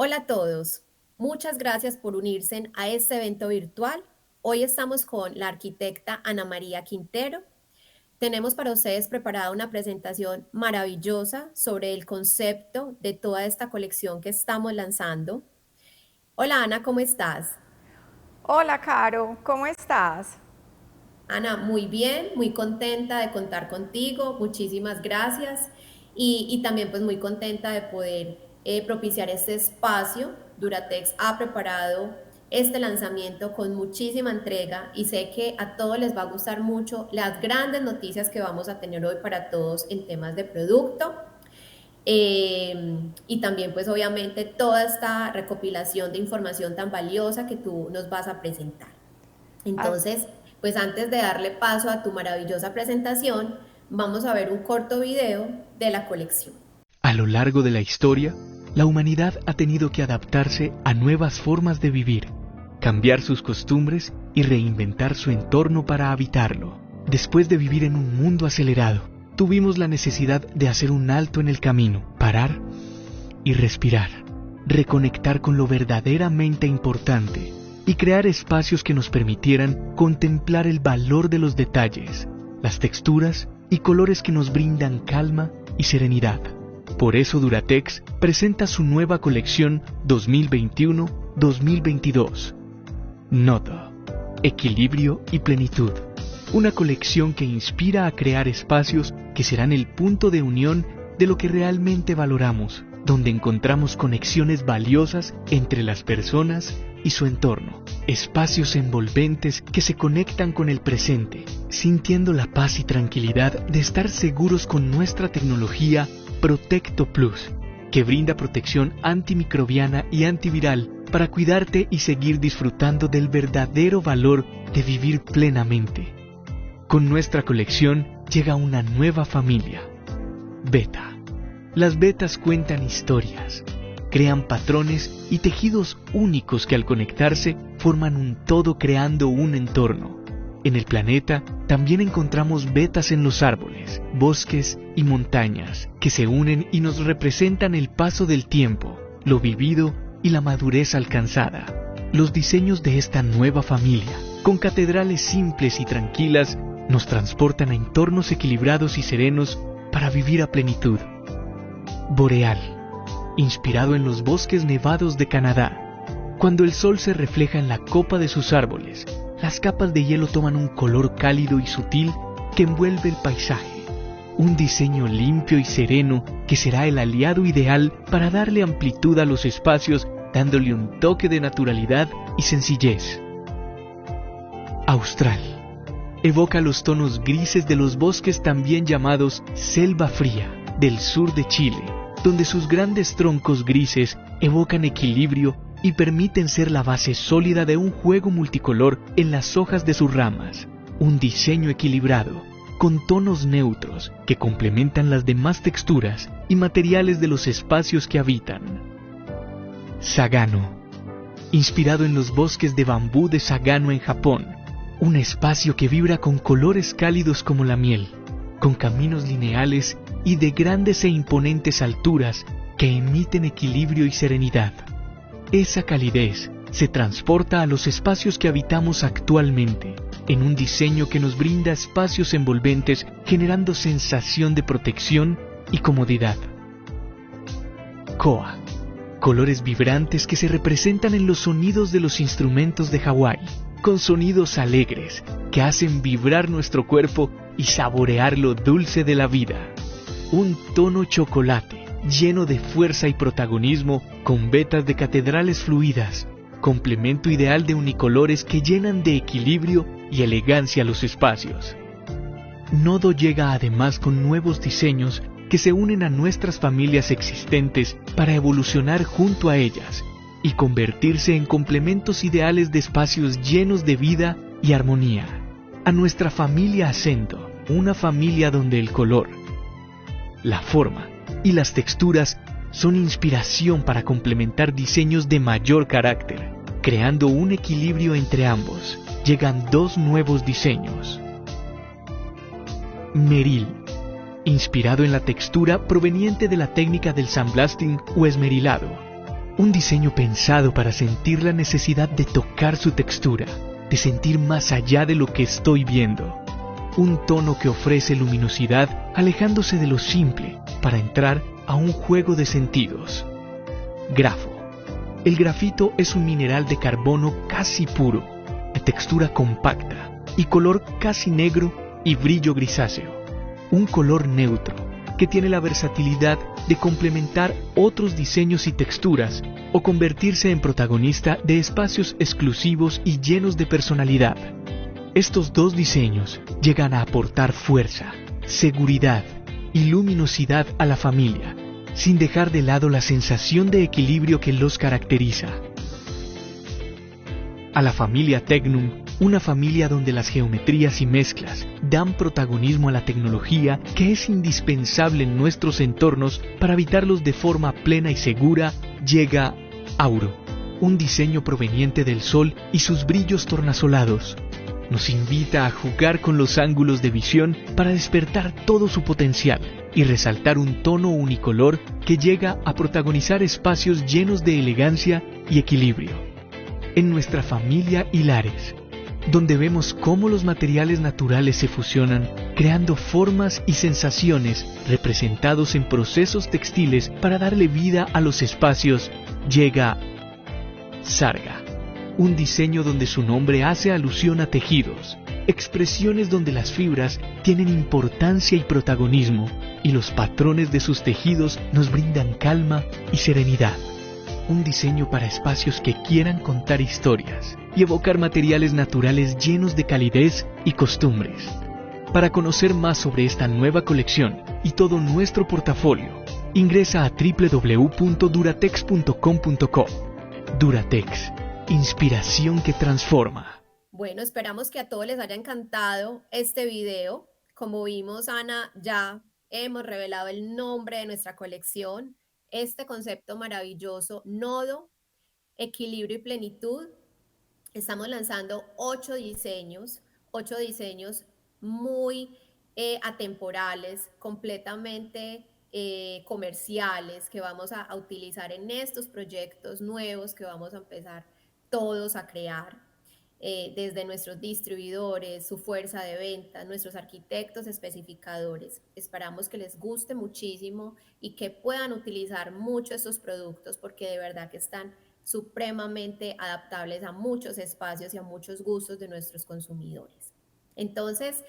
Hola a todos, muchas gracias por unirse a este evento virtual. Hoy estamos con la arquitecta Ana María Quintero. Tenemos para ustedes preparada una presentación maravillosa sobre el concepto de toda esta colección que estamos lanzando. Hola Ana, ¿cómo estás? Hola, Caro, ¿cómo estás? Ana, muy bien, muy contenta de contar contigo, muchísimas gracias y también pues muy contenta de poder propiciar este espacio. Duratex ha preparado este lanzamiento con muchísima entrega y sé que a todos les va a gustar mucho las grandes noticias que vamos a tener hoy para todos en temas de producto. Y también pues obviamente toda esta recopilación de información tan valiosa que tú nos vas a presentar. As- Entonces, pues antes de darle paso a tu maravillosa presentación, vamos a ver un corto video de la colección. A lo largo de la historia, la humanidad ha tenido que adaptarse a nuevas formas de vivir, cambiar sus costumbres y reinventar su entorno para habitarlo. Después de vivir en un mundo acelerado, tuvimos la necesidad de hacer un alto en el camino, parar y respirar, reconectar con lo verdaderamente importante y crear espacios que nos permitieran contemplar el valor de los detalles, las texturas y colores que nos brindan calma y serenidad. Por eso Duratex presenta su nueva colección 2021-2022. Nodo, equilibrio y plenitud. Una colección que inspira a crear espacios que serán el punto de unión de lo que realmente valoramos, donde encontramos conexiones valiosas entre las personas y su entorno. Espacios envolventes que se conectan con el presente, sintiendo la paz y tranquilidad de estar seguros con nuestra tecnología Protecto Plus, que brinda protección antimicrobiana y antiviral para cuidarte y seguir disfrutando del verdadero valor de vivir plenamente. Con nuestra colección llega una nueva familia, Beta. Las betas cuentan historias, crean patrones y tejidos únicos que al conectarse forman un todo creando un entorno. En el planeta también encontramos betas en los árboles, bosques y montañas que se unen y nos representan el paso del tiempo, lo vivido y la madurez alcanzada. Los diseños de esta nueva familia, con catedrales simples y tranquilas, nos transportan a entornos equilibrados y serenos para vivir a plenitud. Boreal, inspirado en los bosques nevados de Canadá. Cuando el sol se refleja en la copa de sus árboles, las capas de hielo toman un color cálido y sutil que envuelve el paisaje. Un diseño limpio y sereno que será el aliado ideal para darle amplitud a los espacios, dándole un toque de naturalidad y sencillez. Austral. Evoca los tonos grises de los bosques también llamados selva fría del sur de Chile, donde sus grandes troncos grises evocan equilibrio y permiten ser la base sólida de un juego multicolor en las hojas de sus ramas. Un diseño equilibrado, con tonos neutros que complementan las demás texturas y materiales de los espacios que habitan. Sagano. Inspirado en los bosques de bambú de Sagano en Japón, un espacio que vibra con colores cálidos como la miel, con caminos lineales y de grandes e imponentes alturas que emiten equilibrio y serenidad. Esa calidez se transporta a los espacios que habitamos actualmente, en un diseño que nos brinda espacios envolventes generando sensación de protección y comodidad. Koa. Colores vibrantes que se representan en los sonidos de los instrumentos de Hawái, con sonidos alegres que hacen vibrar nuestro cuerpo y saborear lo dulce de la vida. Un tono chocolate, lleno de fuerza y protagonismo, con vetas de catedrales fluidas, complemento ideal de unicolores que llenan de equilibrio y elegancia los espacios. Nodo llega además con nuevos diseños que se unen a nuestras familias existentes para evolucionar junto a ellas y convertirse en complementos ideales de espacios llenos de vida y armonía. A nuestra familia Acento, una familia donde el color, la forma y las texturas son inspiración para complementar diseños de mayor carácter, creando un equilibrio entre ambos. Llegan dos nuevos diseños. Meril, inspirado en la textura proveniente de la técnica del sandblasting o esmerilado. Un diseño pensado para sentir la necesidad de tocar su textura, de sentir más allá de lo que estoy viendo. Un tono que ofrece luminosidad alejándose de lo simple para entrar a un juego de sentidos. Grafo. El grafito es un mineral de carbono casi puro, de textura compacta y color casi negro y brillo grisáceo. Un color neutro que tiene la versatilidad de complementar otros diseños y texturas o convertirse en protagonista de espacios exclusivos y llenos de personalidad. Estos dos diseños llegan a aportar fuerza, seguridad y luminosidad a la familia, sin dejar de lado la sensación de equilibrio que los caracteriza. A la familia Tecnum, una familia donde las geometrías y mezclas dan protagonismo a la tecnología que es indispensable en nuestros entornos para habitarlos de forma plena y segura, llega Auro, un diseño proveniente del sol y sus brillos tornasolados. Nos invita a jugar con los ángulos de visión para despertar todo su potencial y resaltar un tono unicolor que llega a protagonizar espacios llenos de elegancia y equilibrio. En nuestra familia Hilares, donde vemos cómo los materiales naturales se fusionan, creando formas y sensaciones representados en procesos textiles para darle vida a los espacios, llega Sarga, un diseño donde su nombre hace alusión a tejidos, expresiones donde las fibras tienen importancia y protagonismo, y los patrones de sus tejidos nos brindan calma y serenidad. Un diseño para espacios que quieran contar historias y evocar materiales naturales llenos de calidez y costumbres. Para conocer más sobre esta nueva colección y todo nuestro portafolio, ingresa a www.duratex.com.co. Duratex, inspiración que transforma. Bueno, esperamos que a todos les haya encantado este video. Como vimos, Ana, ya hemos revelado el nombre de nuestra colección. Este concepto maravilloso, nodo, equilibrio y plenitud. Estamos lanzando 8 diseños muy atemporales, completamente comerciales, que vamos a utilizar en estos proyectos nuevos que vamos a empezar todos a crear. Desde nuestros distribuidores, su fuerza de venta, nuestros arquitectos especificadores. Esperamos que les guste muchísimo y que puedan utilizar mucho estos productos porque de verdad que están supremamente adaptables a muchos espacios y a muchos gustos de nuestros consumidores. Entonces,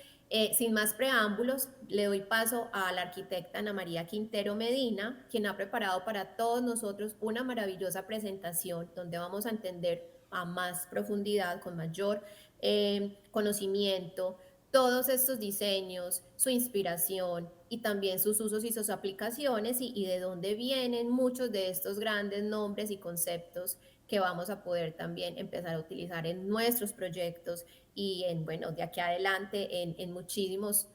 sin más preámbulos, le doy paso a la arquitecta Ana María Quintero Medina, quien ha preparado para todos nosotros una maravillosa presentación donde vamos a entender a más profundidad, con mayor conocimiento, todos estos diseños, su inspiración y también sus usos y sus aplicaciones y de dónde vienen muchos de estos grandes nombres y conceptos que vamos a poder también empezar a utilizar en nuestros proyectos y de aquí adelante en muchísimos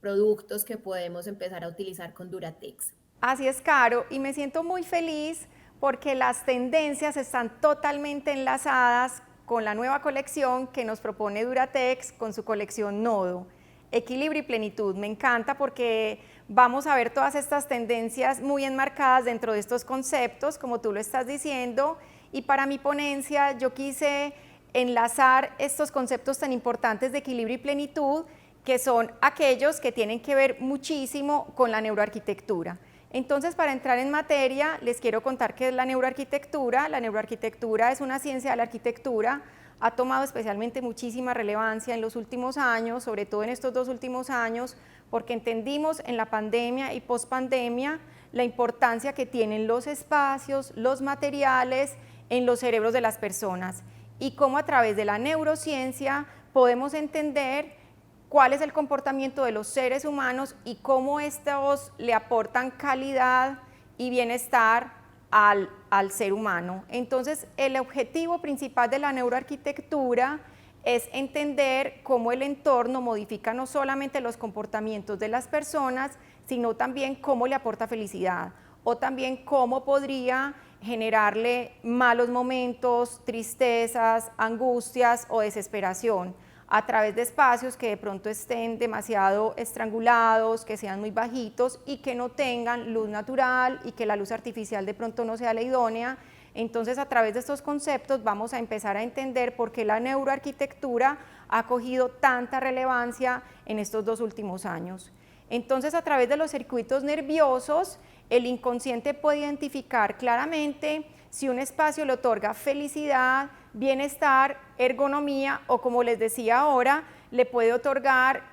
productos que podemos empezar a utilizar con Duratex. Así es, Caro, y me siento muy feliz porque las tendencias están totalmente enlazadas con la nueva colección que nos propone Duratex con su colección Nodo, Equilibrio y Plenitud. Me encanta porque vamos a ver todas estas tendencias muy enmarcadas dentro de estos conceptos, como tú lo estás diciendo, y para mi ponencia yo quise enlazar estos conceptos tan importantes de equilibrio y plenitud, que son aquellos que tienen que ver muchísimo con la neuroarquitectura. Entonces, para entrar en materia, les quiero contar qué es la neuroarquitectura. La neuroarquitectura es una ciencia de la arquitectura, ha tomado especialmente muchísima relevancia en los últimos años, sobre todo en estos 2 últimos años, porque entendimos en la pandemia y pospandemia la importancia que tienen los espacios, los materiales en los cerebros de las personas y cómo a través de la neurociencia podemos entender cuál es el comportamiento de los seres humanos y cómo estos le aportan calidad y bienestar al ser humano. Entonces, el objetivo principal de la neuroarquitectura es entender cómo el entorno modifica no solamente los comportamientos de las personas, sino también cómo le aporta felicidad o también cómo podría generarle malos momentos, tristezas, angustias o desesperación. a través de espacios que de pronto estén demasiado estrangulados, que sean muy bajitos y que no tengan luz natural y que la luz artificial de pronto no sea la idónea. Entonces, a través de estos conceptos vamos a empezar a entender por qué la neuroarquitectura ha cogido tanta relevancia en estos 2 últimos años. Entonces, a través de los circuitos nerviosos, el inconsciente puede identificar claramente si un espacio le otorga felicidad, bienestar, ergonomía o, como les decía ahora, le puede otorgar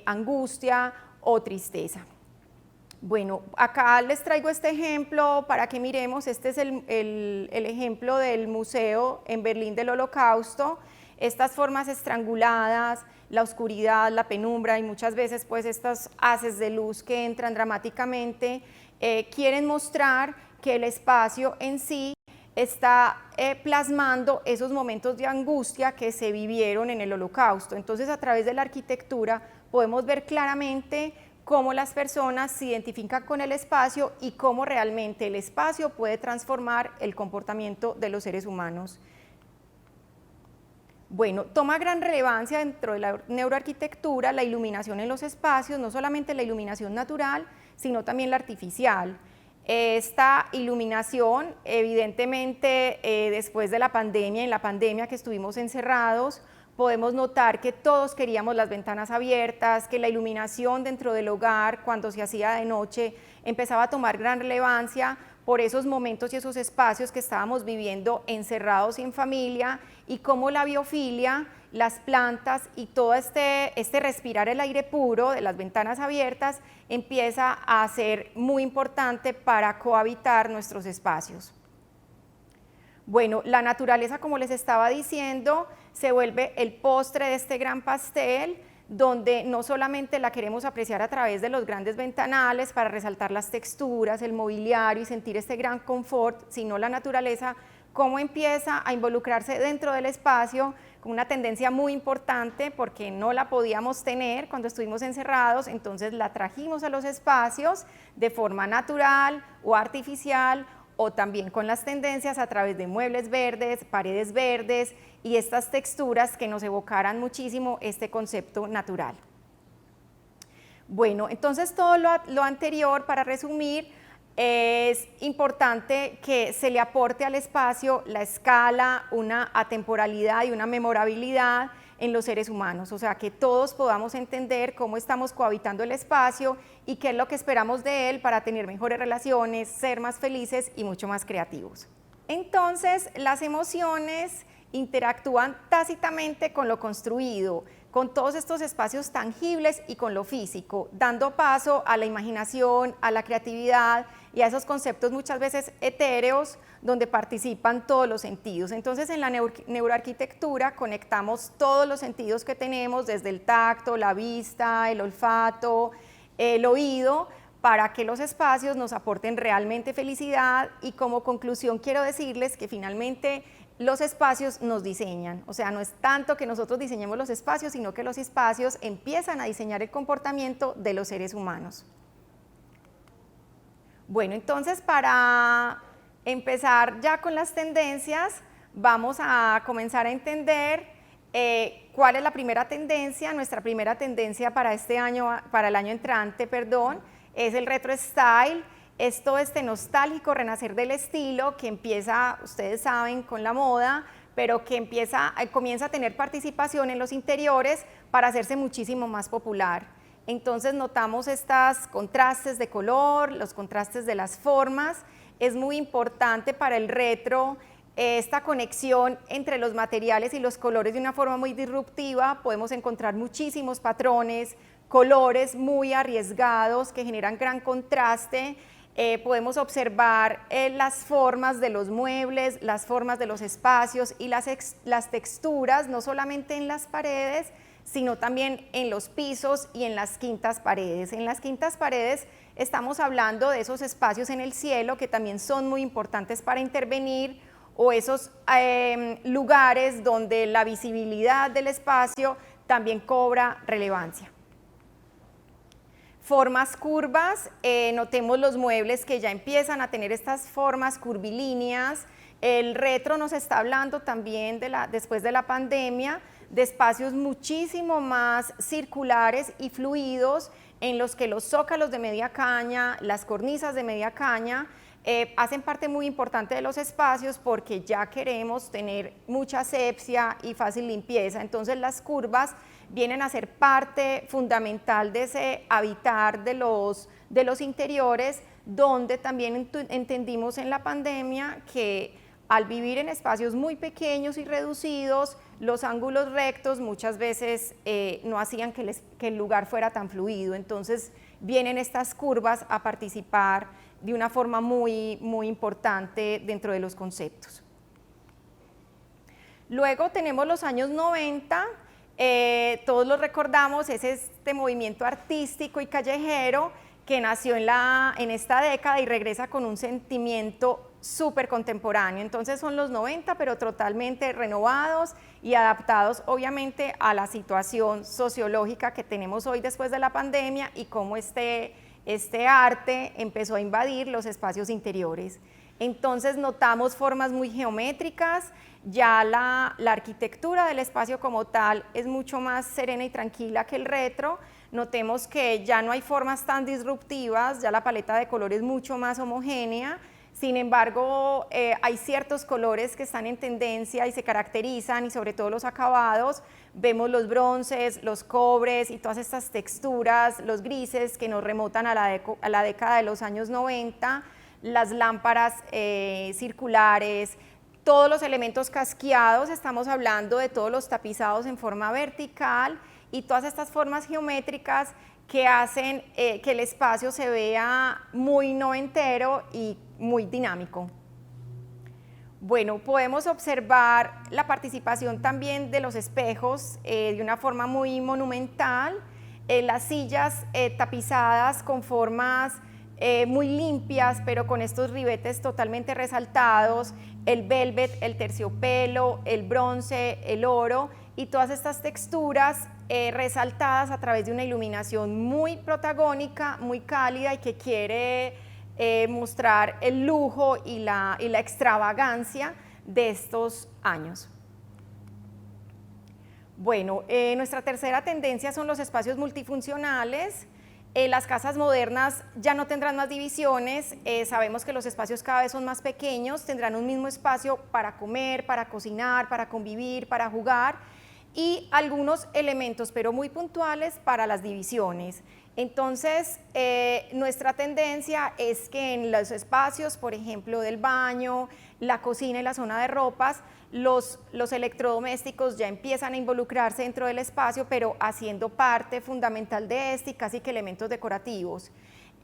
angustia o tristeza. Bueno, acá les traigo este ejemplo para que miremos. Este es el ejemplo del museo en Berlín del Holocausto. Estas formas estranguladas, la oscuridad, la penumbra y muchas veces pues estos haces de luz que entran dramáticamente quieren mostrar que el espacio en sí está plasmando esos momentos de angustia que se vivieron en el Holocausto. Entonces, a través de la arquitectura podemos ver claramente cómo las personas se identifican con el espacio y cómo realmente el espacio puede transformar el comportamiento de los seres humanos. Bueno, toma gran relevancia dentro de la neuroarquitectura la iluminación en los espacios, no solamente la iluminación natural, sino también la artificial. Esta iluminación, evidentemente, después de la pandemia, en la pandemia que estuvimos encerrados, podemos notar que todos queríamos las ventanas abiertas, que la iluminación dentro del hogar, cuando se hacía de noche, empezaba a tomar gran relevancia por esos momentos y esos espacios que estábamos viviendo encerrados y en familia, y cómo la biofilia, las plantas y todo este respirar el aire puro de las ventanas abiertas empieza a ser muy importante para cohabitar nuestros espacios. Bueno, la naturaleza, como les estaba diciendo, se vuelve el postre de este gran pastel, donde no solamente la queremos apreciar a través de los grandes ventanales para resaltar las texturas, el mobiliario y sentir este gran confort, sino la naturaleza, cómo empieza a involucrarse dentro del espacio con una tendencia muy importante, porque no la podíamos tener cuando estuvimos encerrados. Entonces la trajimos a los espacios de forma natural o artificial, o también con las tendencias a través de muebles verdes, paredes verdes y estas texturas que nos evocaran muchísimo este concepto natural. Bueno, entonces todo lo anterior, para resumir, es importante que se le aporte al espacio la escala, una atemporalidad y una memorabilidad en los seres humanos, o sea, que todos podamos entender cómo estamos cohabitando el espacio y qué es lo que esperamos de él para tener mejores relaciones, ser más felices y mucho más creativos. Entonces, las emociones interactúan tácitamente con lo construido, con todos estos espacios tangibles y con lo físico, dando paso a la imaginación, a la creatividad y a esos conceptos muchas veces etéreos donde participan todos los sentidos. Entonces, en la neuroarquitectura conectamos todos los sentidos que tenemos, desde el tacto, la vista, el olfato, el oído, para que los espacios nos aporten realmente felicidad. Y como conclusión quiero decirles que finalmente los espacios nos diseñan, o sea, no es tanto que nosotros diseñemos los espacios, sino que los espacios empiezan a diseñar el comportamiento de los seres humanos. Bueno, entonces para empezar ya con las tendencias, vamos a comenzar a entender cuál es la primera tendencia. Nuestra primera tendencia para este año, para el año entrante, perdón, es el retro style. Es todo este nostálgico renacer del estilo que empieza, ustedes saben, con la moda, pero que comienza a tener participación en los interiores para hacerse muchísimo más popular. Entonces notamos estos contrastes de color, los contrastes de las formas. Es muy importante para el retro esta conexión entre los materiales y los colores de una forma muy disruptiva. Podemos encontrar muchísimos patrones, colores muy arriesgados que generan gran contraste. Podemos observar las formas de los muebles, las formas de los espacios y las texturas, no solamente en las paredes, sino también en los pisos y en las quintas paredes. En las quintas paredes estamos hablando de esos espacios en el cielo que también son muy importantes para intervenir, o esos lugares donde la visibilidad del espacio también cobra relevancia. Formas curvas, notemos los muebles que ya empiezan a tener estas formas curvilíneas. El retro nos está hablando también después de la pandemia, de espacios muchísimo más circulares y fluidos, en los que los zócalos de media caña, las cornisas de media caña, hacen parte muy importante de los espacios, porque ya queremos tener mucha asepsia y fácil limpieza. Entonces las curvas vienen a ser parte fundamental de ese habitar de los interiores, donde también entendimos en la pandemia que al vivir en espacios muy pequeños y reducidos, los ángulos rectos muchas veces no hacían que el lugar fuera tan fluido. Entonces vienen estas curvas a participar de una forma muy, muy importante dentro de los conceptos. Luego tenemos los años 90, todos los recordamos, es este movimiento artístico y callejero que nació en esta década y regresa con un sentimiento súper contemporáneo. Entonces son los 90, pero totalmente renovados y adaptados obviamente a la situación sociológica que tenemos hoy después de la pandemia, y cómo este arte empezó a invadir los espacios interiores. Entonces notamos formas muy geométricas, ya la arquitectura del espacio como tal es mucho más serena y tranquila que el retro. Notemos que ya no hay formas tan disruptivas, ya la paleta de colores es mucho más homogénea. Sin embargo, hay ciertos colores que están en tendencia y se caracterizan, y sobre todo los acabados. Vemos los bronces, los cobres y todas estas texturas, los grises que nos remontan a la década de los años 90, las lámparas circulares, todos los elementos casqueados, estamos hablando de todos los tapizados en forma vertical y todas estas formas geométricas que hacen que el espacio se vea muy noventero y muy dinámico. Bueno, podemos observar la participación también de los espejos de una forma muy monumental, las sillas tapizadas con formas muy limpias, pero con estos ribetes totalmente resaltados, el velvet, el terciopelo, el bronce, el oro y todas estas texturas resaltadas a través de una iluminación muy protagónica, muy cálida y que quiere mostrar el lujo y la extravagancia de estos años. Bueno, nuestra tercera tendencia son los espacios multifuncionales. Las casas modernas ya no tendrán más divisiones, sabemos que los espacios cada vez son más pequeños, tendrán un mismo espacio para comer, para cocinar, para convivir, para jugar, y algunos elementos, pero muy puntuales, para las divisiones. Entonces, nuestra tendencia es que en los espacios, por ejemplo, del baño, la cocina y la zona de ropas, los electrodomésticos ya empiezan a involucrarse dentro del espacio, pero haciendo parte fundamental de este y casi que elementos decorativos.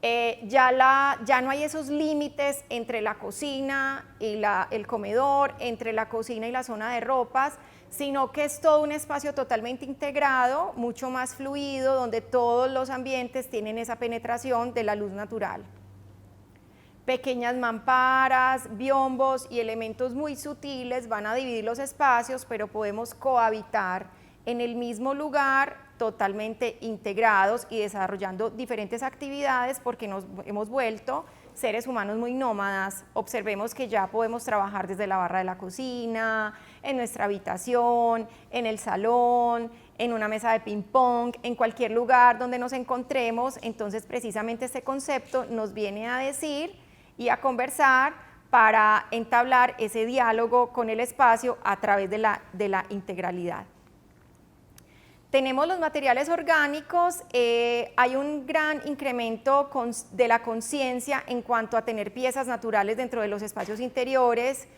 Ya no hay esos límites entre la cocina y el comedor, entre la cocina y la zona de ropas, sino que es todo un espacio totalmente integrado, mucho más fluido, donde todos los ambientes tienen esa penetración de la luz natural. Pequeñas mamparas, biombos y elementos muy sutiles van a dividir los espacios, pero podemos cohabitar en el mismo lugar totalmente integrados y desarrollando diferentes actividades, porque nos hemos vuelto seres humanos muy nómadas. Observemos que ya podemos trabajar desde la barra de la cocina, en nuestra habitación, en el salón, en una mesa de ping pong, en cualquier lugar donde nos encontremos. Entonces precisamente este concepto nos viene a decir y a conversar para entablar ese diálogo con el espacio a través de la integralidad. Tenemos los materiales orgánicos, hay un gran incremento de la conciencia en cuanto a tener piezas naturales dentro de los espacios interiores,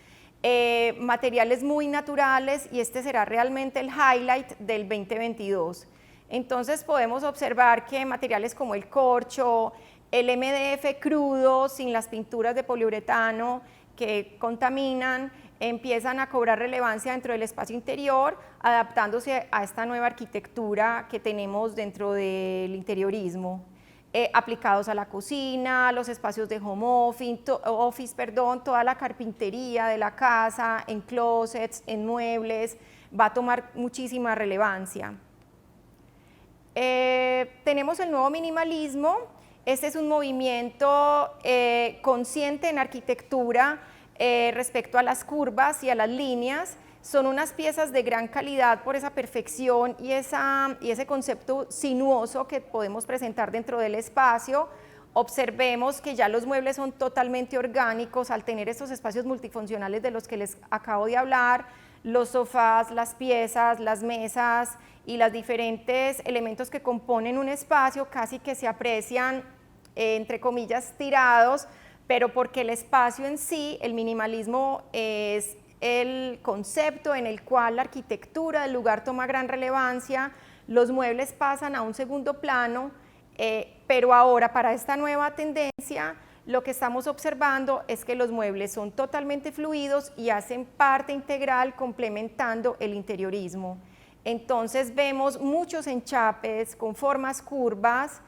materiales muy naturales, y este será realmente el highlight del 2022. Entonces podemos observar que materiales como el corcho, el MDF crudo, sin las pinturas de poliuretano que contaminan, empiezan a cobrar relevancia dentro del espacio interior, adaptándose a esta nueva arquitectura que tenemos dentro del interiorismo, aplicados a la cocina, los espacios de home office, toda la carpintería de la casa, en closets, en muebles, va a tomar muchísima relevancia. Tenemos el nuevo minimalismo. Este es un movimiento consciente en arquitectura respecto a las curvas y a las líneas, Son unas piezas de gran calidad por esa perfección y ese concepto sinuoso que podemos presentar dentro del espacio. Observemos que ya los muebles son totalmente orgánicos al tener estos espacios multifuncionales de los que les acabo de hablar, los sofás, las piezas, las mesas y los diferentes elementos que componen un espacio casi que se aprecian, entre comillas, tirados, pero porque el espacio en sí, el minimalismo es el concepto en el cual la arquitectura del lugar toma gran relevancia, los muebles pasan a un segundo plano, pero ahora para esta nueva tendencia lo que estamos observando es que los muebles son totalmente fluidos y hacen parte integral complementando el interiorismo. Entonces vemos muchos enchapes con formas curvas,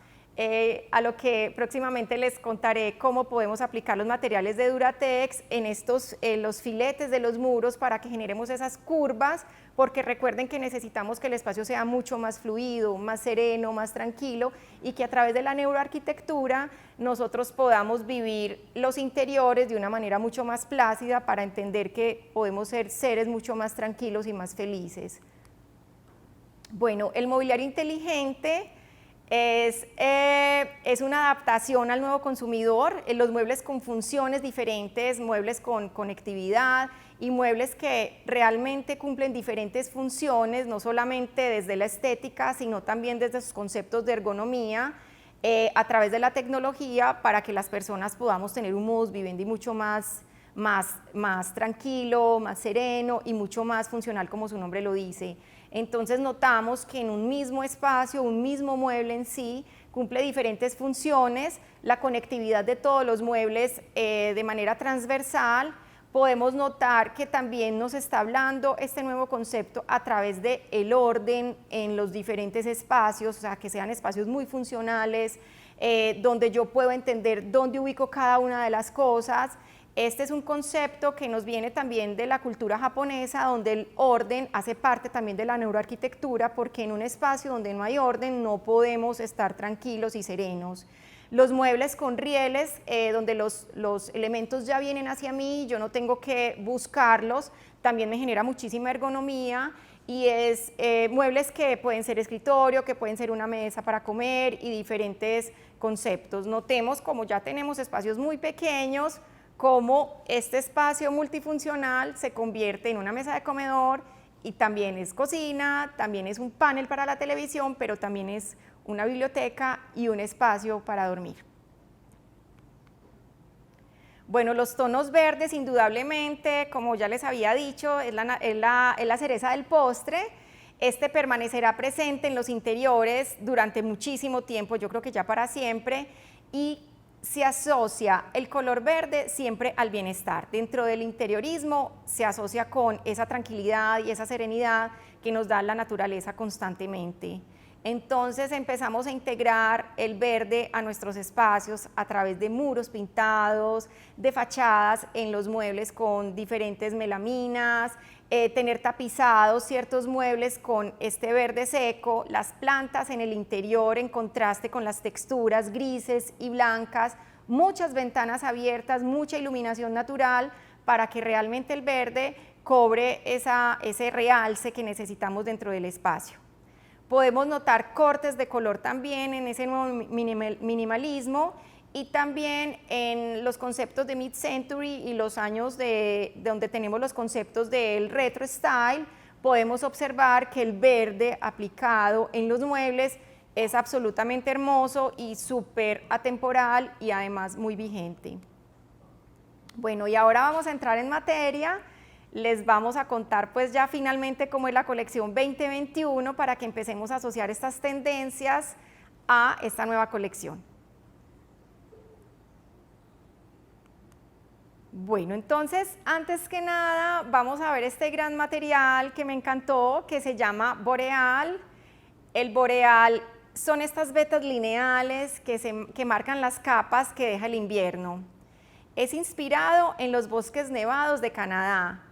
a lo que próximamente les contaré cómo podemos aplicar los materiales de Duratex en los filetes de los muros para que generemos esas curvas, porque recuerden que necesitamos que el espacio sea mucho más fluido, más sereno, más tranquilo, y que a través de la neuroarquitectura nosotros podamos vivir los interiores de una manera mucho más plácida para entender que podemos ser seres mucho más tranquilos y más felices. Bueno, el mobiliario inteligente es una adaptación al nuevo consumidor, los muebles con funciones diferentes, muebles con conectividad y muebles que realmente cumplen diferentes funciones, no solamente desde la estética, sino también desde sus conceptos de ergonomía, a través de la tecnología, para que las personas podamos tener un modus vivendi mucho más tranquilo, más sereno y mucho más funcional, como su nombre lo dice. Entonces notamos que en un mismo espacio, un mismo mueble en sí, cumple diferentes funciones, la conectividad de todos los muebles de manera transversal. Podemos notar que también nos está hablando este nuevo concepto a través del orden en los diferentes espacios, o sea, que sean espacios muy funcionales, donde yo puedo entender dónde ubico cada una de las cosas. Este es un concepto que nos viene también de la cultura japonesa, donde el orden hace parte también de la neuroarquitectura, porque en un espacio donde no hay orden no podemos estar tranquilos y serenos. Los muebles con rieles, donde los elementos ya vienen hacia mí, yo no tengo que buscarlos, también me genera muchísima ergonomía, y es muebles que pueden ser escritorio, que pueden ser una mesa para comer y diferentes conceptos. Notemos como ya tenemos espacios muy pequeños, cómo este espacio multifuncional se convierte en una mesa de comedor y también es cocina, también es un panel para la televisión, pero también es una biblioteca y un espacio para dormir. Bueno, los tonos verdes indudablemente, como ya les había dicho, es la cereza del postre. Este permanecerá presente en los interiores durante muchísimo tiempo, yo creo que ya para siempre, y se asocia el color verde siempre al bienestar. Dentro del interiorismo se asocia con esa tranquilidad y esa serenidad que nos da la naturaleza constantemente. Entonces empezamos a integrar el verde a nuestros espacios a través de muros pintados, de fachadas en los muebles con diferentes melaminas, tener tapizados ciertos muebles con este verde seco, las plantas en el interior en contraste con las texturas grises y blancas, muchas ventanas abiertas, mucha iluminación natural para que realmente el verde cobre ese realce que necesitamos dentro del espacio. Podemos notar cortes de color también en ese nuevo minimalismo y también en los conceptos de mid-century y los años donde tenemos los conceptos del retro style, podemos observar que el verde aplicado en los muebles es absolutamente hermoso y súper atemporal y además muy vigente. Bueno, y ahora vamos a entrar en materia. Les vamos a contar pues ya finalmente cómo es la colección 2021 para que empecemos a asociar estas tendencias a esta nueva colección. Bueno, entonces, antes que nada, vamos a ver este gran material que me encantó, que se llama Boreal. El Boreal son estas vetas lineales que marcan las capas que deja el invierno. Es inspirado en los bosques nevados de Canadá,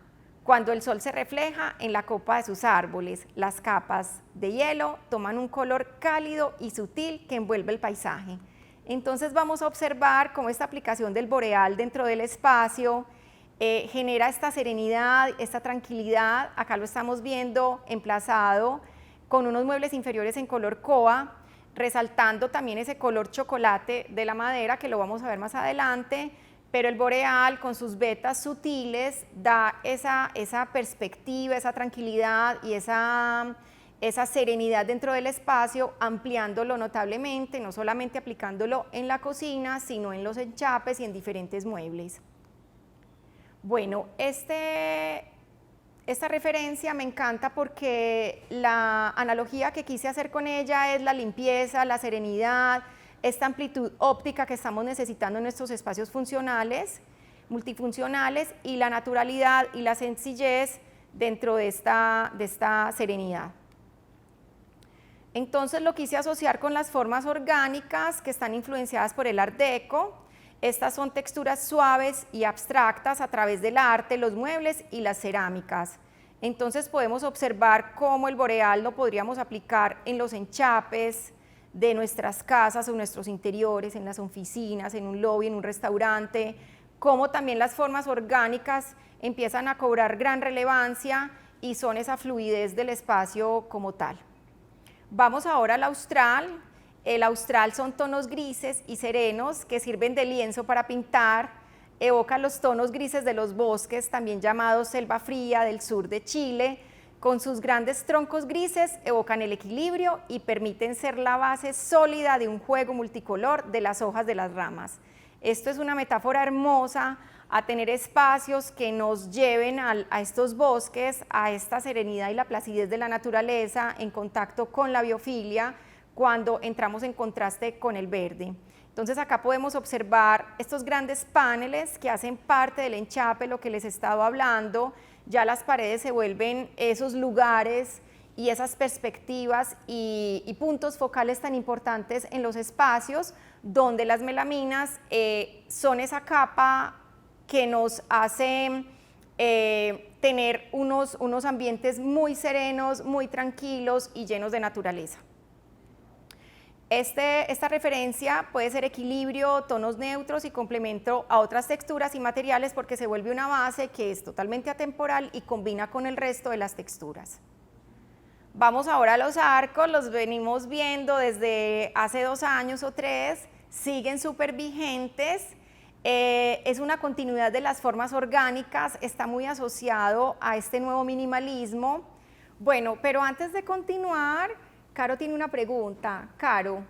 cuando el sol se refleja en la copa de sus árboles. Las capas de hielo toman un color cálido y sutil que envuelve el paisaje. Entonces vamos a observar cómo esta aplicación del Boreal dentro del espacio genera esta serenidad, esta tranquilidad. Acá lo estamos viendo emplazado con unos muebles inferiores en color coa, resaltando también ese color chocolate de la madera, que lo vamos a ver más adelante, pero el boreal con sus vetas sutiles da esa perspectiva, esa tranquilidad y esa serenidad dentro del espacio, ampliándolo notablemente, no solamente aplicándolo en la cocina, sino en los enchapes y en diferentes muebles. Bueno, esta referencia me encanta porque la analogía que quise hacer con ella es la limpieza, la serenidad, esta amplitud óptica que estamos necesitando en nuestros espacios funcionales, multifuncionales, y la naturalidad y la sencillez dentro de esta serenidad. Entonces lo quise asociar con las formas orgánicas que están influenciadas por el Art Deco. Estas son texturas suaves y abstractas a través del arte, los muebles y las cerámicas. Entonces podemos observar cómo el boreal lo podríamos aplicar en los enchapes de nuestras casas o nuestros interiores, en las oficinas, en un lobby, en un restaurante, cómo también las formas orgánicas empiezan a cobrar gran relevancia y son esa fluidez del espacio como tal. Vamos ahora al austral. El austral son tonos grises y serenos que sirven de lienzo para pintar, evocan los tonos grises de los bosques, también llamados selva fría del sur de Chile. Con sus grandes troncos grises evocan el equilibrio y permiten ser la base sólida de un juego multicolor de las hojas de las ramas. Esto es una metáfora hermosa a tener espacios que nos lleven a estos bosques, a esta serenidad y la placidez de la naturaleza en contacto con la biofilia, cuando entramos en contraste con el verde. Entonces acá podemos observar estos grandes paneles que hacen parte del enchape, lo que les he estado hablando. Ya las paredes se vuelven esos lugares y esas perspectivas y puntos focales tan importantes en los espacios, donde las melaminas son esa capa que nos hace tener unos ambientes muy serenos, muy tranquilos y llenos de naturaleza. Esta referencia puede ser equilibrio, tonos neutros y complemento a otras texturas y materiales, porque se vuelve una base que es totalmente atemporal y combina con el resto de las texturas. Vamos ahora a los arcos, los venimos viendo desde hace 2 años o 3, siguen súper vigentes, es una continuidad de las formas orgánicas, está muy asociado a este nuevo minimalismo. Bueno, pero antes de continuar, Caro tiene una pregunta. Caro.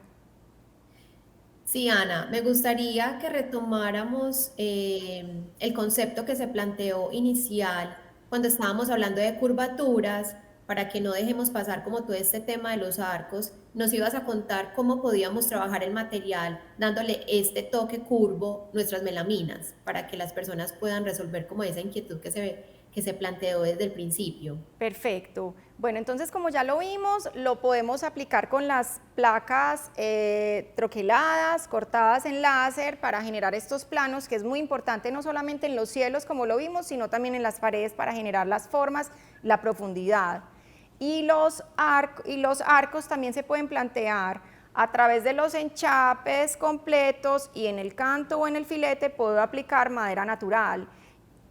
Sí, Ana, me gustaría que retomáramos el concepto que se planteó inicial cuando estábamos hablando de curvaturas, para que no dejemos pasar como todo este tema de los arcos. Nos ibas a contar cómo podíamos trabajar el material dándole este toque curvo, nuestras melaminas, para que las personas puedan resolver como esa inquietud que se planteó desde el principio. Perfecto. Bueno, entonces como ya lo vimos, lo podemos aplicar con las placas troqueladas, cortadas en láser para generar estos planos, que es muy importante no solamente en los cielos como lo vimos, sino también en las paredes para generar las formas, la profundidad. Y los arcos también se pueden plantear a través de los enchapes completos, y en el canto o en el filete puedo aplicar madera natural.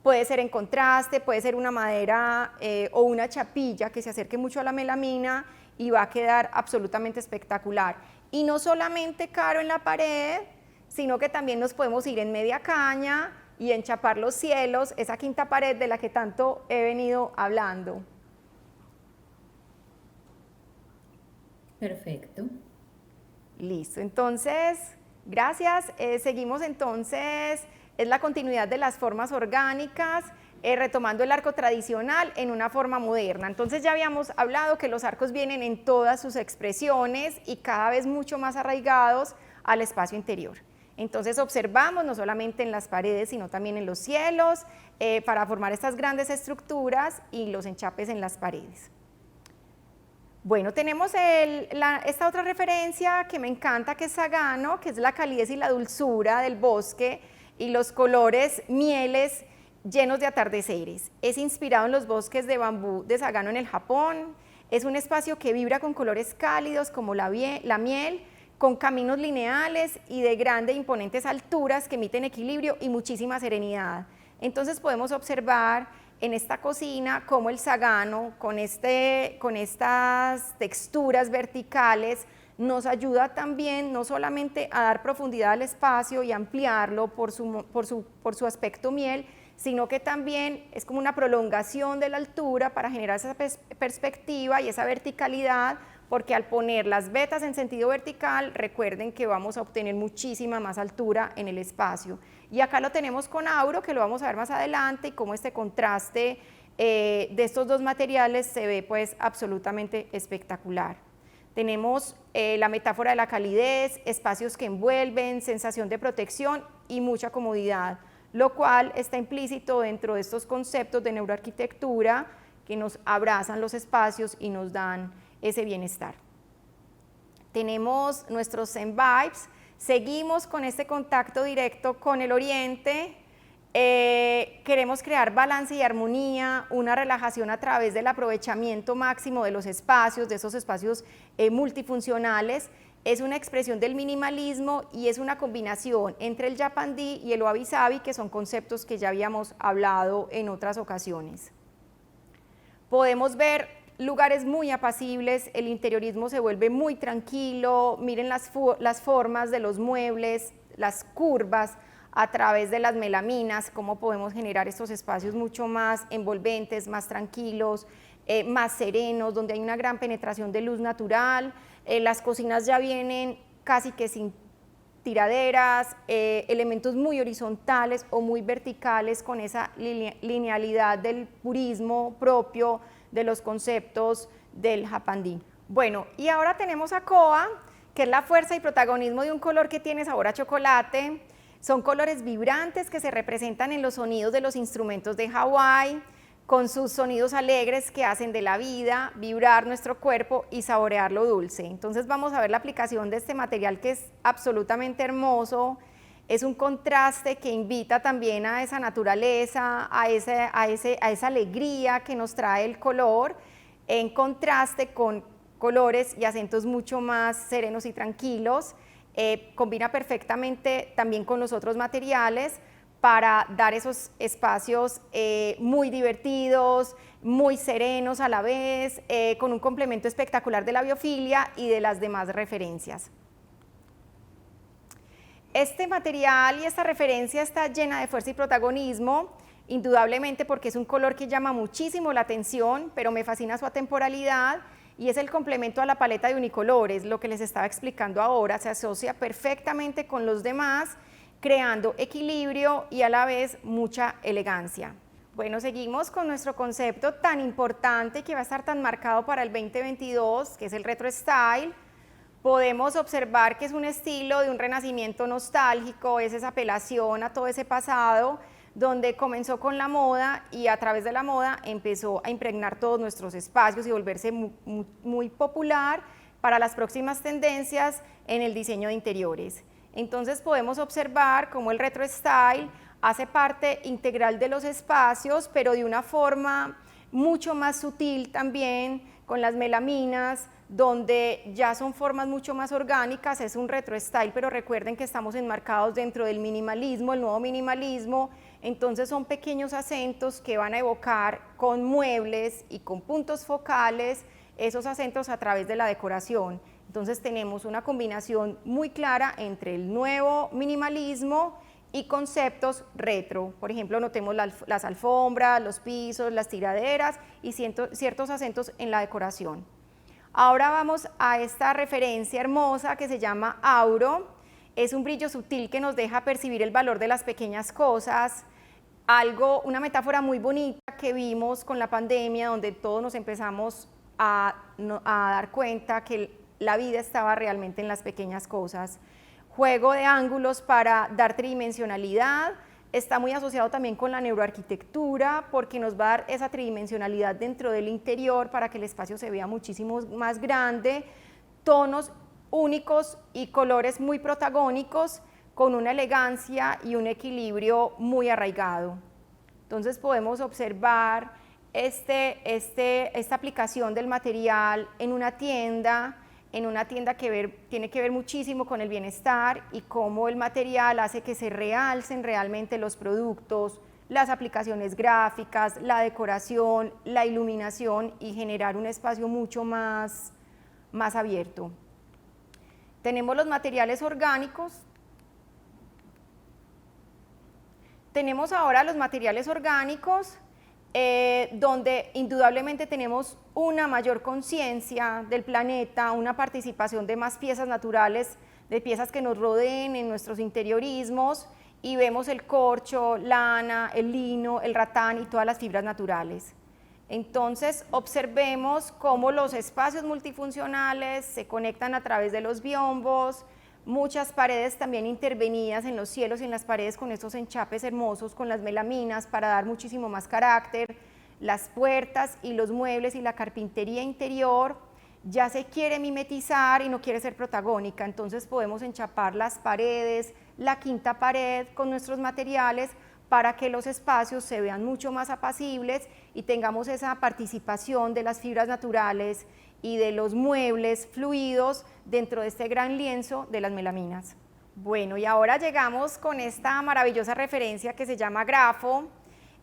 Puede ser en contraste, puede ser una madera o una chapilla que se acerque mucho a la melamina y va a quedar absolutamente espectacular. Y no solamente, Caro, en la pared, sino que también nos podemos ir en media caña y enchapar los cielos, esa quinta pared de la que tanto he venido hablando. Perfecto. Listo, entonces, gracias. Seguimos entonces. Es la continuidad de las formas orgánicas, retomando el arco tradicional en una forma moderna. Entonces ya habíamos hablado que los arcos vienen en todas sus expresiones y cada vez mucho más arraigados al espacio interior. Entonces observamos no solamente en las paredes, sino también en los cielos, para formar estas grandes estructuras y los enchapes en las paredes. Bueno, tenemos esta otra referencia que me encanta, que es Sagano, que es la calidez y la dulzura del bosque y los colores mieles llenos de atardeceres. Es inspirado en los bosques de bambú de Sagano en el Japón. Es un espacio que vibra con colores cálidos como la miel, con caminos lineales y de grandes e imponentes alturas que emiten equilibrio y muchísima serenidad. Entonces podemos observar en esta cocina cómo el zagano con estas texturas verticales nos ayuda también no solamente a dar profundidad al espacio y ampliarlo por su aspecto miel, sino que también es como una prolongación de la altura para generar esa perspectiva y esa verticalidad, porque al poner las vetas en sentido vertical, recuerden que vamos a obtener muchísima más altura en el espacio. Y acá lo tenemos con Auro, que lo vamos a ver más adelante, y cómo este contraste de estos dos materiales se ve pues absolutamente espectacular. Tenemos la metáfora de la calidez, espacios que envuelven, sensación de protección y mucha comodidad, lo cual está implícito dentro de estos conceptos de neuroarquitectura que nos abrazan los espacios y nos dan ese bienestar. Tenemos nuestros Zen Vibes, seguimos con este contacto directo con el oriente. Queremos crear balance y armonía, una relajación a través del aprovechamiento máximo de los espacios, de esos espacios multifuncionales. Es una expresión del minimalismo y es una combinación entre el Japandí y el Wabi Sabi, que son conceptos que ya habíamos hablado en otras ocasiones. Podemos ver lugares muy apacibles, el interiorismo se vuelve muy tranquilo, miren las formas de los muebles, las curvas a través de las melaminas, cómo podemos generar estos espacios mucho más envolventes, más tranquilos, más serenos, donde hay una gran penetración de luz natural. Las cocinas ya vienen casi que sin tiraderas, elementos muy horizontales o muy verticales con esa linealidad del purismo propio de los conceptos del Japandí. Bueno, y ahora tenemos a Koa, que es la fuerza y protagonismo de un color que tiene sabor a chocolate. Son colores vibrantes que se representan en los sonidos de los instrumentos de Hawái, con sus sonidos alegres que hacen de la vida vibrar nuestro cuerpo y saborear lo dulce. Entonces vamos a ver la aplicación de este material, que es absolutamente hermoso. Es un contraste que invita también a esa naturaleza, a esa alegría que nos trae el color, en contraste con colores y acentos mucho más serenos y tranquilos. Combina perfectamente también con los otros materiales para dar esos espacios muy divertidos, muy serenos a la vez, con un complemento espectacular de la biofilia y de las demás referencias. Este material y esta referencia está llena de fuerza y protagonismo, indudablemente porque es un color que llama muchísimo la atención, pero me fascina su atemporalidad y es el complemento a la paleta de unicolores. Lo que les estaba explicando ahora se asocia perfectamente con los demás, creando equilibrio y a la vez mucha elegancia. Bueno, seguimos con nuestro concepto tan importante que va a estar tan marcado para el 2022, que es el retro style. Podemos observar que es un estilo de un renacimiento nostálgico, es esa apelación a todo ese pasado, donde comenzó con la moda y a través de la moda empezó a impregnar todos nuestros espacios y volverse muy popular para las próximas tendencias en el diseño de interiores. Entonces podemos observar cómo el retro style hace parte integral de los espacios, pero de una forma mucho más sutil también, con las melaminas, donde ya son formas mucho más orgánicas. Es un retro style, pero recuerden que estamos enmarcados dentro del minimalismo, el nuevo minimalismo. Entonces son pequeños acentos que van a evocar con muebles y con puntos focales esos acentos a través de la decoración. Entonces tenemos una combinación muy clara entre el nuevo minimalismo y conceptos retro. Por ejemplo, notemos las alfombras, los pisos, las tiraderas y ciertos acentos en la decoración. Ahora vamos a esta referencia hermosa que se llama Auro. Es un brillo sutil que nos deja percibir el valor de las pequeñas cosas. Una metáfora muy bonita que vimos con la pandemia, donde todos nos empezamos a dar cuenta que la vida estaba realmente en las pequeñas cosas. Juego de ángulos para dar tridimensionalidad, está muy asociado también con la neuroarquitectura, porque nos va a dar esa tridimensionalidad dentro del interior para que el espacio se vea muchísimo más grande, tonos únicos y colores muy protagónicos, con una elegancia y un equilibrio muy arraigado. Entonces podemos observar esta aplicación del material en una tienda que tiene que ver muchísimo con el bienestar y cómo el material hace que se realcen realmente los productos, las aplicaciones gráficas, la decoración, la iluminación y generar un espacio mucho más abierto. Tenemos los materiales orgánicos. Tenemos ahora los materiales orgánicos, donde indudablemente tenemos una mayor conciencia del planeta, una participación de más piezas naturales, de piezas que nos rodeen en nuestros interiorismos, y vemos el corcho, lana, el lino, el ratán y todas las fibras naturales. Entonces observemos cómo los espacios multifuncionales se conectan a través de los biombos, muchas paredes también intervenidas en los cielos y en las paredes con estos enchapes hermosos, con las melaminas para dar muchísimo más carácter, las puertas y los muebles y la carpintería interior ya se quiere mimetizar y no quiere ser protagónica, entonces podemos enchapar las paredes, la quinta pared con nuestros materiales para que los espacios se vean mucho más apacibles y tengamos esa participación de las fibras naturales y de los muebles fluidos dentro de este gran lienzo de las melaminas. Bueno, y ahora llegamos con esta maravillosa referencia que se llama grafo.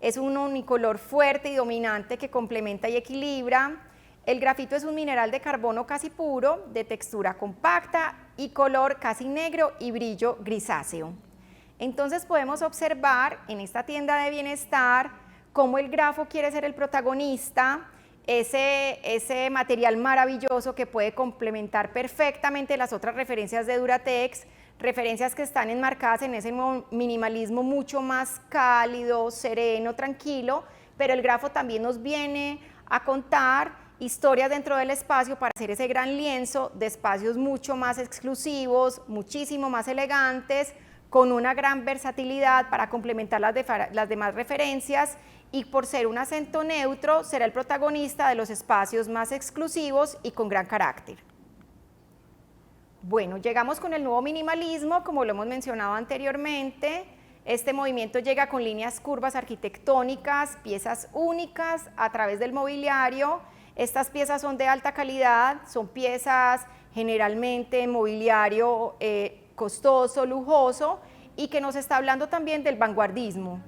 Es un unicolor fuerte y dominante que complementa y equilibra. El grafito es un mineral de carbono casi puro, de textura compacta y color casi negro y brillo grisáceo. Entonces podemos observar en esta tienda de bienestar cómo el grafo quiere ser el protagonista, ese material maravilloso que puede complementar perfectamente las otras referencias de Duratex, referencias que están enmarcadas en ese minimalismo mucho más cálido, sereno, tranquilo, pero el grafo también nos viene a contar historias dentro del espacio para hacer ese gran lienzo de espacios mucho más exclusivos, muchísimo más elegantes, con una gran versatilidad para complementar las demás referencias, y por ser un acento neutro será el protagonista de los espacios más exclusivos y con gran carácter. Bueno, llegamos con el nuevo minimalismo, como lo hemos mencionado anteriormente. Este movimiento llega con líneas curvas arquitectónicas, piezas únicas a través del mobiliario. Estas piezas son de alta calidad, son piezas generalmente mobiliario costoso, lujoso, y que nos está hablando también del vanguardismo.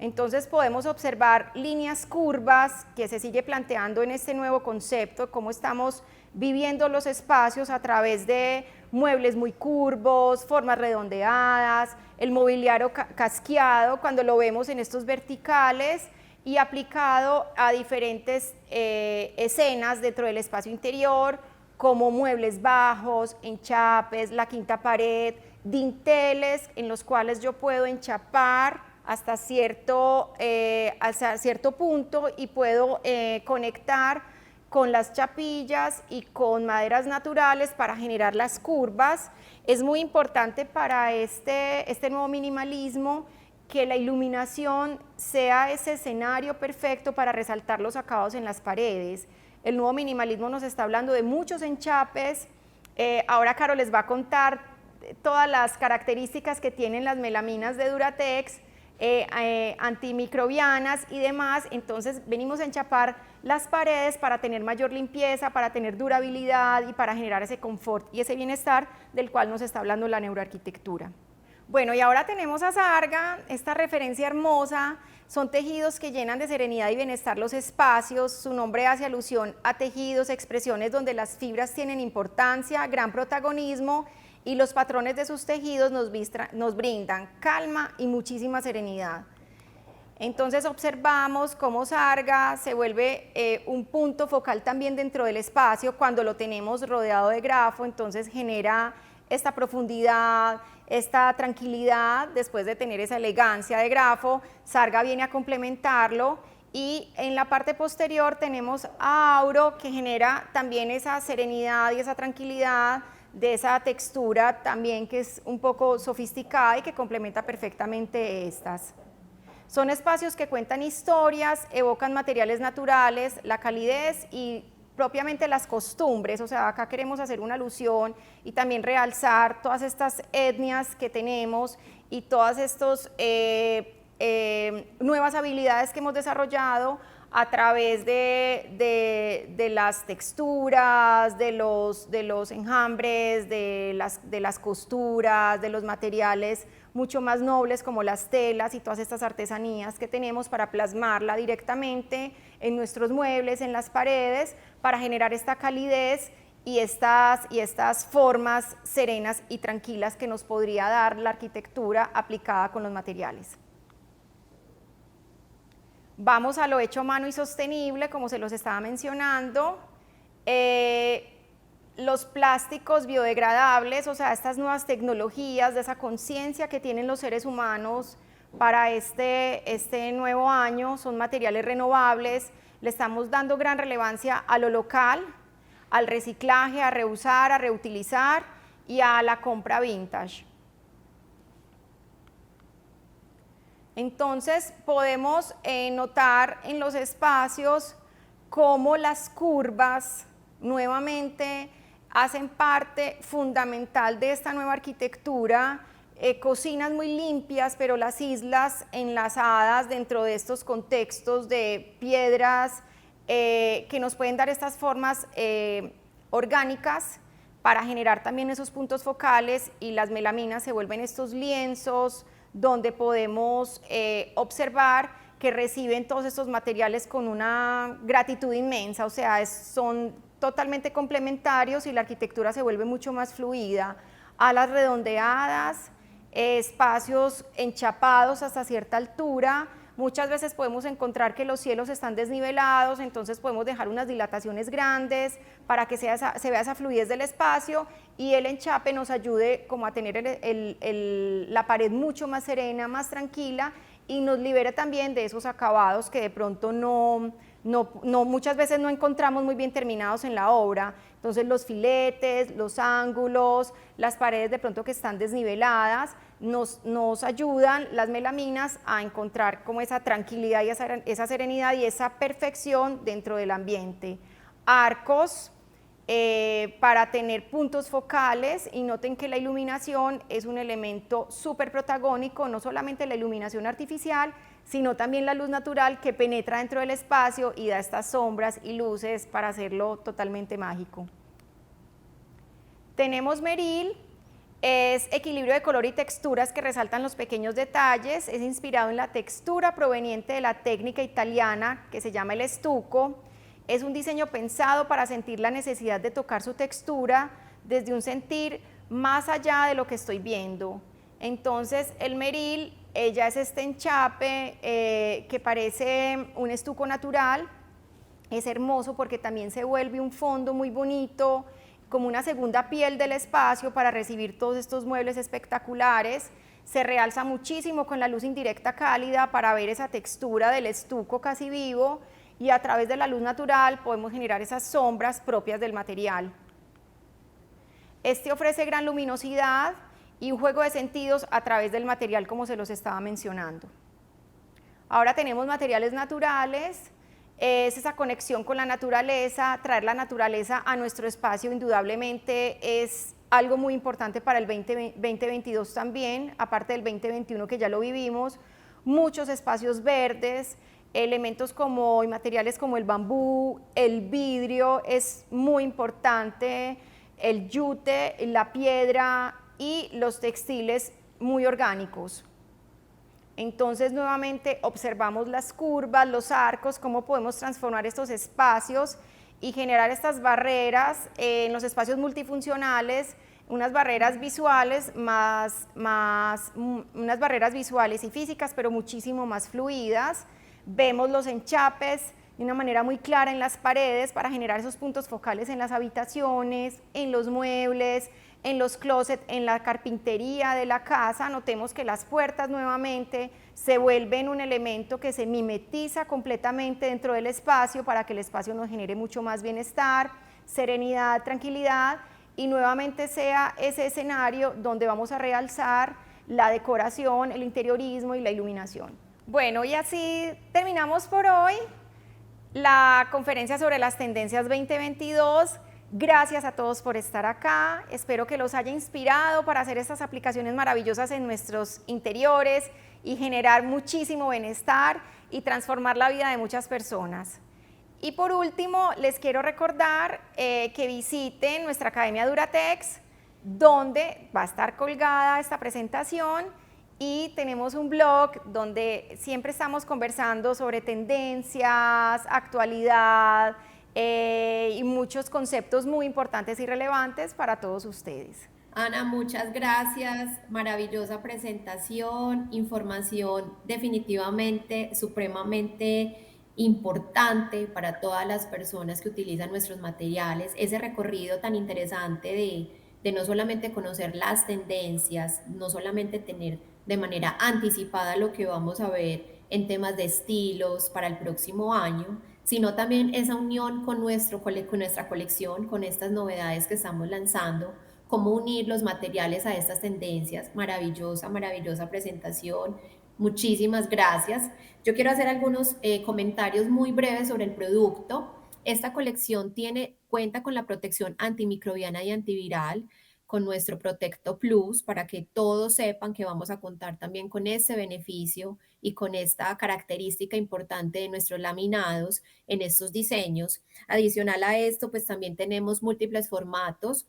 Entonces podemos observar líneas curvas que se sigue planteando en este nuevo concepto, cómo estamos viviendo los espacios a través de muebles muy curvos, formas redondeadas, el mobiliario casqueado, cuando lo vemos en estos verticales y aplicado a diferentes escenas dentro del espacio interior, como muebles bajos, enchapes, la quinta pared, dinteles en los cuales yo puedo enchapar hasta cierto punto y puedo conectar con las chapillas y con maderas naturales para generar las curvas. Es muy importante para este nuevo minimalismo que la iluminación sea ese escenario perfecto para resaltar los acabados en las paredes. El nuevo minimalismo nos está hablando de muchos enchapes. Ahora Caro les va a contar todas las características que tienen las melaminas de Duratex, antimicrobianas y demás. Entonces venimos a enchapar las paredes para tener mayor limpieza, para tener durabilidad y para generar ese confort y ese bienestar del cual nos está hablando la neuroarquitectura. Bueno, y ahora tenemos a Sarga, esta referencia hermosa. Son tejidos que llenan de serenidad y bienestar los espacios. Su nombre hace alusión a tejidos, expresiones donde las fibras tienen importancia, gran protagonismo, y los patrones de sus tejidos nos brindan calma y muchísima serenidad. Entonces observamos cómo Sarga se vuelve un punto focal también dentro del espacio cuando lo tenemos rodeado de grafo, entonces genera esta profundidad, esta tranquilidad. Después de tener esa elegancia de grafo, Sarga viene a complementarlo, y en la parte posterior tenemos a Auro, que genera también esa serenidad y esa tranquilidad de esa textura también que es un poco sofisticada y que complementa perfectamente estas. Son espacios que cuentan historias, evocan materiales naturales, la calidez y propiamente las costumbres. O sea, acá queremos hacer una alusión y también realzar todas estas etnias que tenemos y todas estas nuevas habilidades que hemos desarrollado a través de las texturas, de los enjambres, de las costuras, de los materiales mucho más nobles como las telas y todas estas artesanías que tenemos para plasmarla directamente en nuestros muebles, en las paredes, para generar esta calidez y estas formas serenas y tranquilas que nos podría dar la arquitectura aplicada con los materiales. Vamos a lo hecho a mano y sostenible, como se los estaba mencionando. Los plásticos biodegradables, o sea, estas nuevas tecnologías, de esa conciencia que tienen los seres humanos para este nuevo año, son materiales renovables. Le estamos dando gran relevancia a lo local, al reciclaje, a reusar, a reutilizar y a la compra vintage. Entonces podemos notar en los espacios cómo las curvas nuevamente hacen parte fundamental de esta nueva arquitectura, cocinas muy limpias, pero las islas enlazadas dentro de estos contextos de piedras que nos pueden dar estas formas orgánicas para generar también esos puntos focales, y las melaminas se vuelven estos lienzos donde podemos observar que reciben todos estos materiales con una gratitud inmensa, o sea, son totalmente complementarios y la arquitectura se vuelve mucho más fluida. Alas redondeadas, espacios enchapados hasta cierta altura. Muchas veces podemos encontrar que los cielos están desnivelados, entonces podemos dejar unas dilataciones grandes para que se vea esa fluidez del espacio, y el enchape nos ayude como a tener la pared mucho más serena, más tranquila, y nos libera también de esos acabados que de pronto muchas veces no encontramos muy bien terminados en la obra. Entonces los filetes, los ángulos, las paredes de pronto que están desniveladas, nos ayudan las melaminas a encontrar como esa tranquilidad y esa serenidad y esa perfección dentro del ambiente. Arcos para tener puntos focales, y noten que la iluminación es un elemento súper protagónico, no solamente la iluminación artificial, sino también la luz natural que penetra dentro del espacio y da estas sombras y luces para hacerlo totalmente mágico. Tenemos Meril, es equilibrio de color y texturas que resaltan los pequeños detalles, es inspirado en la textura proveniente de la técnica italiana que se llama el estuco. Es un diseño pensado para sentir la necesidad de tocar su textura desde un sentir más allá de lo que estoy viendo. Entonces el Meril ya es este enchape que parece un estuco natural, es hermoso porque también se vuelve un fondo muy bonito, como una segunda piel del espacio para recibir todos estos muebles espectaculares. Se realza muchísimo con la luz indirecta cálida para ver esa textura del estuco casi vivo, y a través de la luz natural podemos generar esas sombras propias del material. Este ofrece gran luminosidad y un juego de sentidos a través del material, como se los estaba mencionando. Ahora tenemos materiales naturales. Es esa conexión con la naturaleza, traer la naturaleza a nuestro espacio indudablemente es algo muy importante para el 2022 también, aparte del 2021 que ya lo vivimos. Muchos espacios verdes, elementos y materiales como el bambú, el vidrio es muy importante, el yute, la piedra y los textiles muy orgánicos. Entonces nuevamente observamos las curvas, los arcos, cómo podemos transformar estos espacios y generar estas barreras en los espacios multifuncionales, unas barreras visuales unas barreras visuales y físicas, pero muchísimo más fluidas. Vemos los enchapes de una manera muy clara en las paredes para generar esos puntos focales en las habitaciones, en los muebles, en los closets, en la carpintería de la casa. Notemos que las puertas nuevamente se vuelven un elemento que se mimetiza completamente dentro del espacio para que el espacio nos genere mucho más bienestar, serenidad, tranquilidad, y nuevamente sea ese escenario donde vamos a realzar la decoración, el interiorismo y la iluminación. Bueno, y así terminamos por hoy la conferencia sobre las tendencias 2022. Gracias a todos por estar acá, espero que los haya inspirado para hacer estas aplicaciones maravillosas en nuestros interiores y generar muchísimo bienestar y transformar la vida de muchas personas. Y por último, les quiero recordar que visiten nuestra Academia Duratex, donde va a estar colgada esta presentación, y tenemos un blog donde siempre estamos conversando sobre tendencias, actualidad y muchos conceptos muy importantes y relevantes para todos ustedes. Ana, muchas gracias. Maravillosa presentación, información definitivamente supremamente importante para todas las personas que utilizan nuestros materiales. Ese recorrido tan interesante de no solamente conocer las tendencias, no solamente tener de manera anticipada lo que vamos a ver en temas de estilos para el próximo año, sino también esa unión con con nuestra colección, con estas novedades que estamos lanzando, cómo unir los materiales a estas tendencias. Maravillosa, maravillosa presentación. Muchísimas gracias. Yo quiero hacer algunos comentarios muy breves sobre el producto. Esta colección cuenta con la protección antimicrobiana y antiviral, con nuestro Protecto Plus, para que todos sepan que vamos a contar también con este beneficio y con esta característica importante de nuestros laminados en estos diseños. Adicional a esto, pues también tenemos múltiples formatos.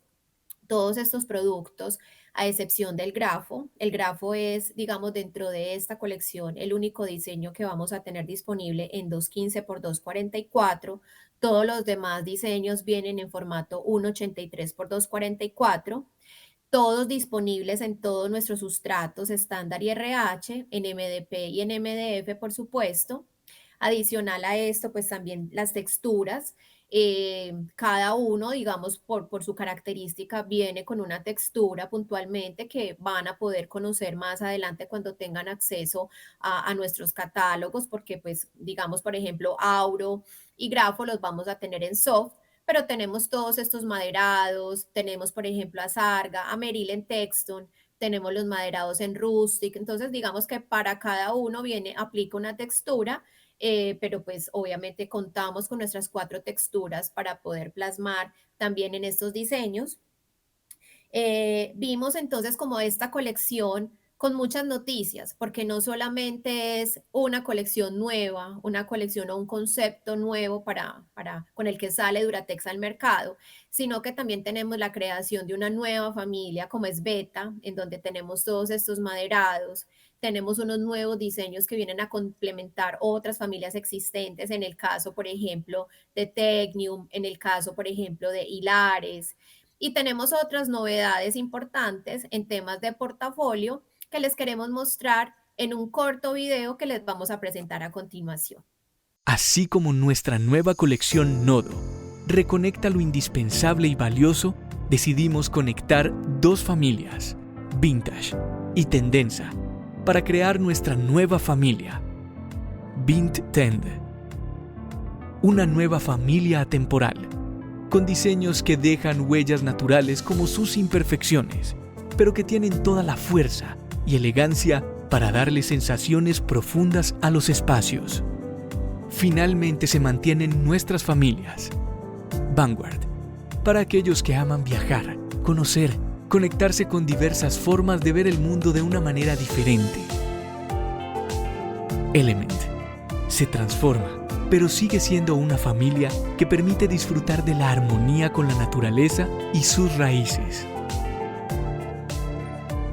Todos estos productos, a excepción del grafo. El grafo es, digamos, dentro de esta colección, el único diseño que vamos a tener disponible en 215 por 244. Todos los demás diseños vienen en formato 183 por 244. Todos disponibles en todos nuestros sustratos estándar y RH, en MDP y en MDF, por supuesto. Adicional a esto, pues también las texturas. Cada uno, digamos, por su característica, viene con una textura puntualmente que van a poder conocer más adelante cuando tengan acceso a nuestros catálogos, porque pues, digamos, por ejemplo, Auro y Grafo los vamos a tener en soft, pero tenemos todos estos maderados, tenemos, por ejemplo, a Sarga, a Meril en Texton, tenemos los maderados en Rustic. Entonces, digamos que para cada uno aplica una textura, pero pues obviamente contamos con nuestras 4 texturas para poder plasmar también en estos diseños. Vimos entonces como esta colección con muchas noticias, porque no solamente es una colección nueva, una colección o un concepto nuevo con el que sale Duratex al mercado, sino que también tenemos la creación de una nueva familia como es Beta, en donde tenemos todos estos maderados. Tenemos unos nuevos diseños que vienen a complementar otras familias existentes, en el caso, por ejemplo, de Tecnium, en el caso, por ejemplo, de Hilares. Y tenemos otras novedades importantes en temas de portafolio que les queremos mostrar en un corto video que les vamos a presentar a continuación. Así como nuestra nueva colección Nodo reconecta lo indispensable y valioso, decidimos conectar 2 familias, Vintage y Tendenza, para crear nuestra nueva familia, Vint Tend. Una nueva familia atemporal, con diseños que dejan huellas naturales como sus imperfecciones, pero que tienen toda la fuerza y elegancia para darle sensaciones profundas a los espacios. Finalmente se mantienen nuestras familias, Vanguard, para aquellos que aman viajar, conocer, conectarse con diversas formas de ver el mundo de una manera diferente. Element se transforma, pero sigue siendo una familia que permite disfrutar de la armonía con la naturaleza y sus raíces.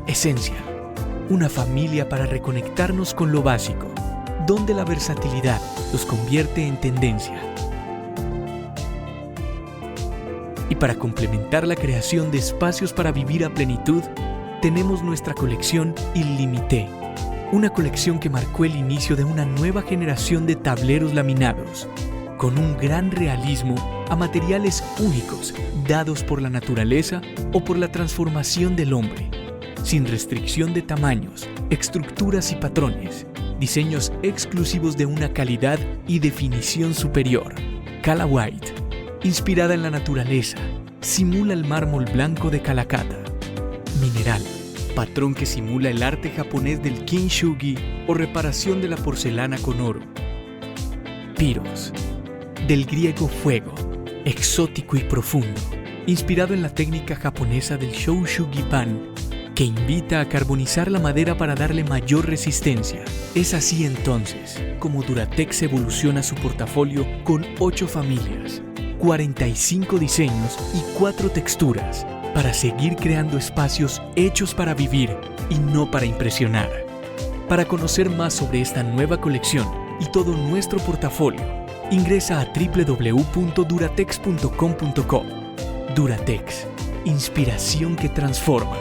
Essential, una familia para reconectarnos con lo básico, donde la versatilidad los convierte en tendencia. Y para complementar la creación de espacios para vivir a plenitud, tenemos nuestra colección Illimité, una colección que marcó el inicio de una nueva generación de tableros laminados, con un gran realismo a materiales únicos dados por la naturaleza o por la transformación del hombre, sin restricción de tamaños, estructuras y patrones, diseños exclusivos de una calidad y definición superior. Cala White, inspirada en la naturaleza, simula el mármol blanco de Calacata. Mineral, patrón que simula el arte japonés del kintsugi o reparación de la porcelana con oro. Pyros, del griego fuego, exótico y profundo, inspirado en la técnica japonesa del Shōshugi-ban, que invita a carbonizar la madera para darle mayor resistencia. Es así entonces como Duratex evoluciona su portafolio con 8 familias, 45 diseños y 4 texturas para seguir creando espacios hechos para vivir y no para impresionar. Para conocer más sobre esta nueva colección y todo nuestro portafolio, ingresa a www.duratex.com.co. Duratex, inspiración que transforma.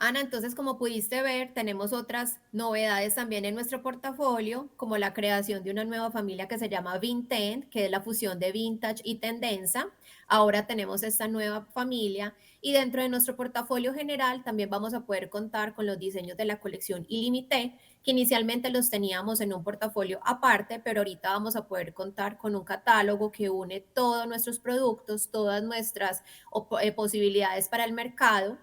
Ana, entonces como pudiste ver, tenemos otras novedades también en nuestro portafolio, como la creación de una nueva familia que se llama Vinted, que es la fusión de vintage y tendencia. Ahora tenemos esta nueva familia y dentro de nuestro portafolio general también vamos a poder contar con los diseños de la colección Illimité, que inicialmente los teníamos en un portafolio aparte, pero ahorita vamos a poder contar con un catálogo que une todos nuestros productos, todas nuestras posibilidades para el mercado.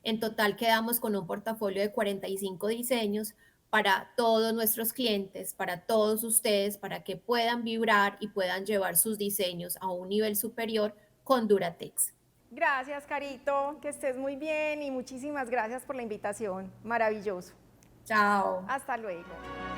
En total quedamos con un portafolio de 45 diseños para todos nuestros clientes, para todos ustedes, para que puedan vibrar y puedan llevar sus diseños a un nivel superior con Duratex. Gracias, Carito, que estés muy bien y muchísimas gracias por la invitación. Maravilloso. Chao. Hasta luego.